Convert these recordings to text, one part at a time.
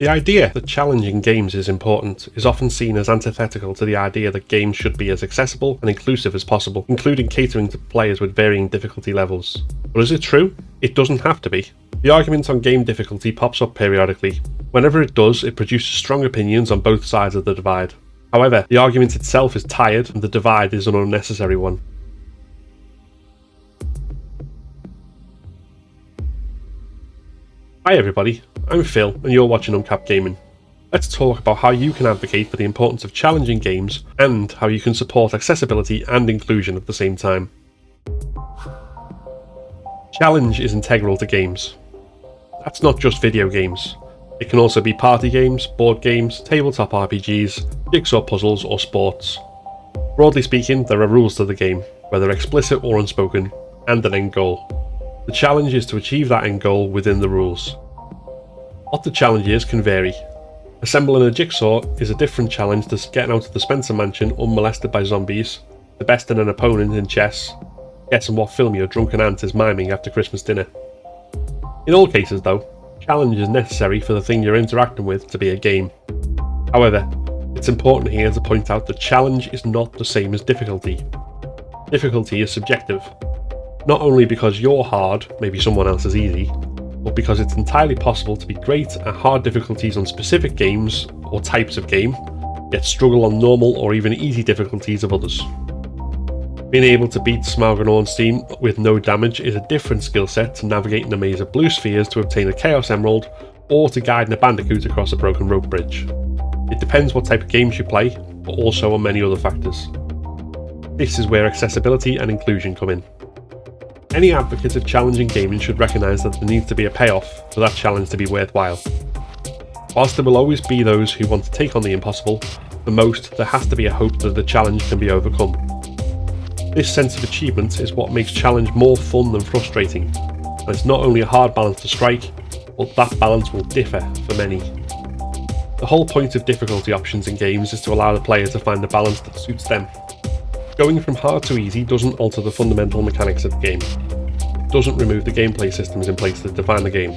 The idea that challenging games is important is often seen as antithetical to the idea that games should be as accessible and inclusive as possible, including catering to players with varying difficulty levels. But is it true? It doesn't have to be. The argument on game difficulty pops up periodically. Whenever it does, it produces strong opinions on both sides of the divide. However, the argument itself is tired and the divide is an unnecessary one. Hi everybody, I'm Phil and you're watching UnCapt Gaming. Let's talk about how you can advocate for the importance of challenging games and how you can support accessibility and inclusion at the same time. Challenge is integral to games. That's not just video games. It can also be party games, board games, tabletop RPGs, jigsaw puzzles or sports. Broadly speaking, there are rules to the game, whether explicit or unspoken, and an end goal. The challenge is to achieve that end goal within the rules. What the challenge is can vary. Assembling a jigsaw is a different challenge to getting out of the Spencer mansion unmolested by zombies, the best in an opponent in chess, guessing what film your drunken aunt is miming after Christmas dinner. In all cases though, challenge is necessary for the thing you're interacting with to be a game. However, it's important here to point out that challenge is not the same as difficulty. Difficulty is subjective. Not only because you're hard, maybe someone else is easy, but because it's entirely possible to be great at hard difficulties on specific games or types of game, yet struggle on normal or even easy difficulties of others. Being able to beat Smaug and Ornstein with no damage is a different skill set to navigating a maze of blue spheres to obtain a Chaos Emerald, or to guiding a bandicoot across a broken rope bridge. It depends what type of games you play, but also on many other factors. This is where accessibility and inclusion come in. Any advocate of challenging gaming should recognise that there needs to be a payoff for that challenge to be worthwhile. Whilst there will always be those who want to take on the impossible, for most there has to be a hope that the challenge can be overcome. This sense of achievement is what makes challenge more fun than frustrating, and it's not only a hard balance to strike, but that balance will differ for many. The whole point of difficulty options in games is to allow the player to find a balance that suits them. Going from hard to easy doesn't alter the fundamental mechanics of the game. It doesn't remove the gameplay systems in place that define the game.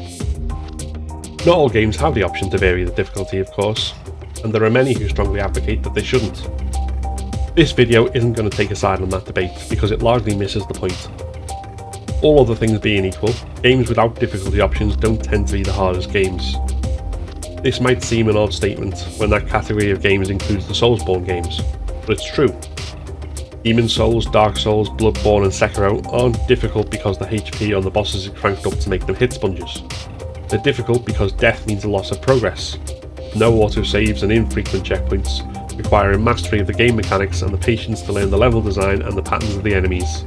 Not all games have the option to vary the difficulty, of course, and there are many who strongly advocate that they shouldn't. This video isn't going to take a side on that debate because it largely misses the point. All other things being equal, games without difficulty options don't tend to be the hardest games. This might seem an odd statement when that category of games includes the Soulsborne games, but it's true. Demon's Souls, Dark Souls, Bloodborne and Sekiro aren't difficult because the HP on the bosses is cranked up to make them hit sponges. They're difficult because death means a loss of progress, no autosaves and infrequent checkpoints, requiring mastery of the game mechanics and the patience to learn the level design and the patterns of the enemies.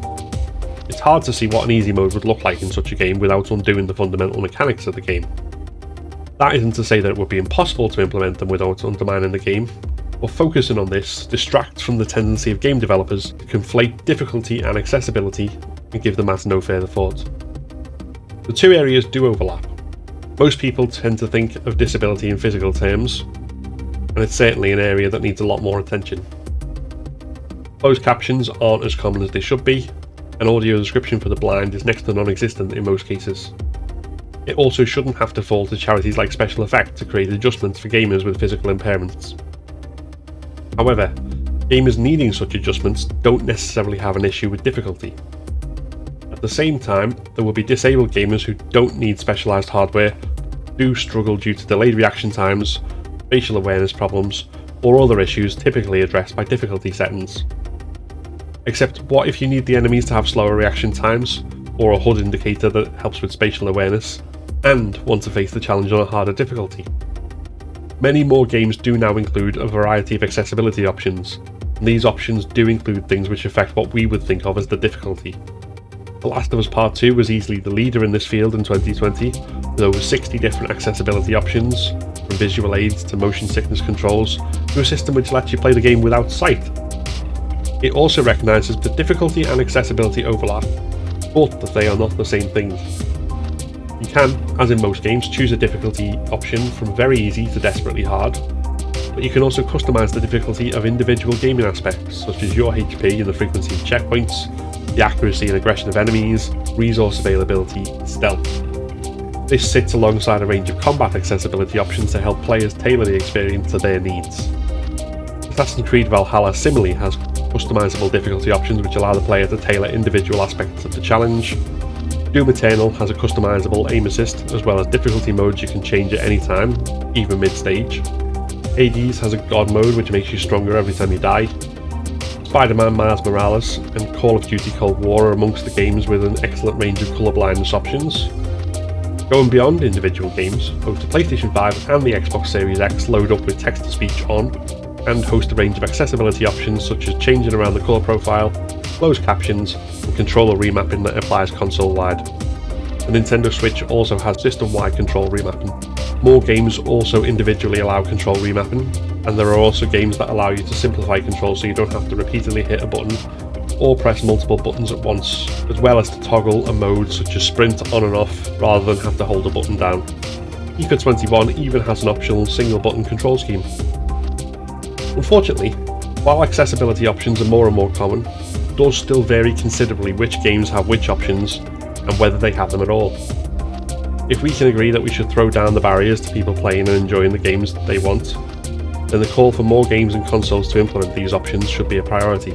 It's hard to see what an easy mode would look like in such a game without undoing the fundamental mechanics of the game. That isn't to say that it would be impossible to implement them without undermining the game, but focusing on this distracts from the tendency of game developers to conflate difficulty and accessibility and give the matter no further thought. The two areas do overlap. Most people tend to think of disability in physical terms, and it's certainly an area that needs a lot more attention. Closed captions aren't as common as they should be, and audio description for the blind is next to non-existent in most cases. It also shouldn't have to fall to charities like Special Effect to create adjustments for gamers with physical impairments. However, gamers needing such adjustments don't necessarily have an issue with difficulty. At the same time, there will be disabled gamers who don't need specialised hardware, do struggle due to delayed reaction times, facial awareness problems, or other issues typically addressed by difficulty settings. Except what if you need the enemies to have slower reaction times, or a HUD indicator that helps with spatial awareness, and want to face the challenge on a harder difficulty? Many more games do now include a variety of accessibility options, and these options do include things which affect what we would think of as the difficulty. The Last of Us Part 2 was easily the leader in this field in 2020, with over 60 different accessibility options, from visual aids to motion sickness controls, to a system which lets you play the game without sight. It also recognises that difficulty and accessibility overlap, but that they are not the same things. You can, as in most games, choose a difficulty option from very easy to desperately hard, but you can also customise the difficulty of individual gaming aspects, such as your HP and the frequency of checkpoints, the accuracy and aggression of enemies, resource availability, and stealth. This sits alongside a range of combat accessibility options to help players tailor the experience to their needs. Assassin's Creed Valhalla similarly has customizable difficulty options which allow the player to tailor individual aspects of the challenge. Doom Eternal has a customizable aim assist, as well as difficulty modes you can change at any time, even mid-stage. Hades has a God mode which makes you stronger every time you die. Spider-Man Miles Morales and Call of Duty Cold War are amongst the games with an excellent range of colour blindness options. Going beyond individual games, both the PlayStation 5 and the Xbox Series X load up with text-to-speech on, and host a range of accessibility options such as changing around the colour profile, closed captions, and controller remapping that applies console-wide. The Nintendo Switch also has system-wide control remapping. More games also individually allow control remapping, and there are also games that allow you to simplify control so you don't have to repeatedly hit a button or press multiple buttons at once, as well as to toggle a mode such as sprint on and off rather than have to hold a button down. FIFA 21 even has an optional single button control scheme. Unfortunately, while accessibility options are more and more common, it does still vary considerably which games have which options and whether they have them at all. If we can agree that we should throw down the barriers to people playing and enjoying the games that they want, then the call for more games and consoles to implement these options should be a priority.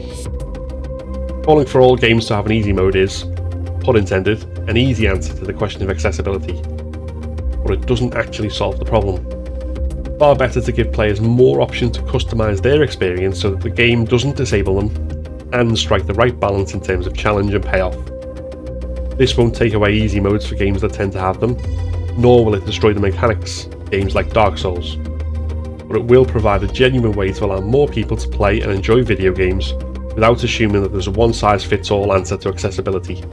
Calling for all games to have an easy mode is, pun intended, an easy answer to the question of accessibility, but it doesn't actually solve the problem. Far better to give players more options to customise their experience so that the game doesn't disable them, and strike the right balance in terms of challenge and payoff. This won't take away easy modes for games that tend to have them, nor will it destroy the mechanics, games like Dark Souls, but it will provide a genuine way to allow more people to play and enjoy video games without assuming that there's a one-size-fits-all answer to accessibility.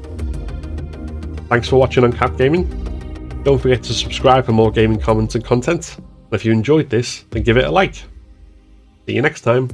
Thanks for watching UnCapt Gaming. Don't forget to subscribe for more gaming comments and content, and if you enjoyed this, then give it a like. See you next time.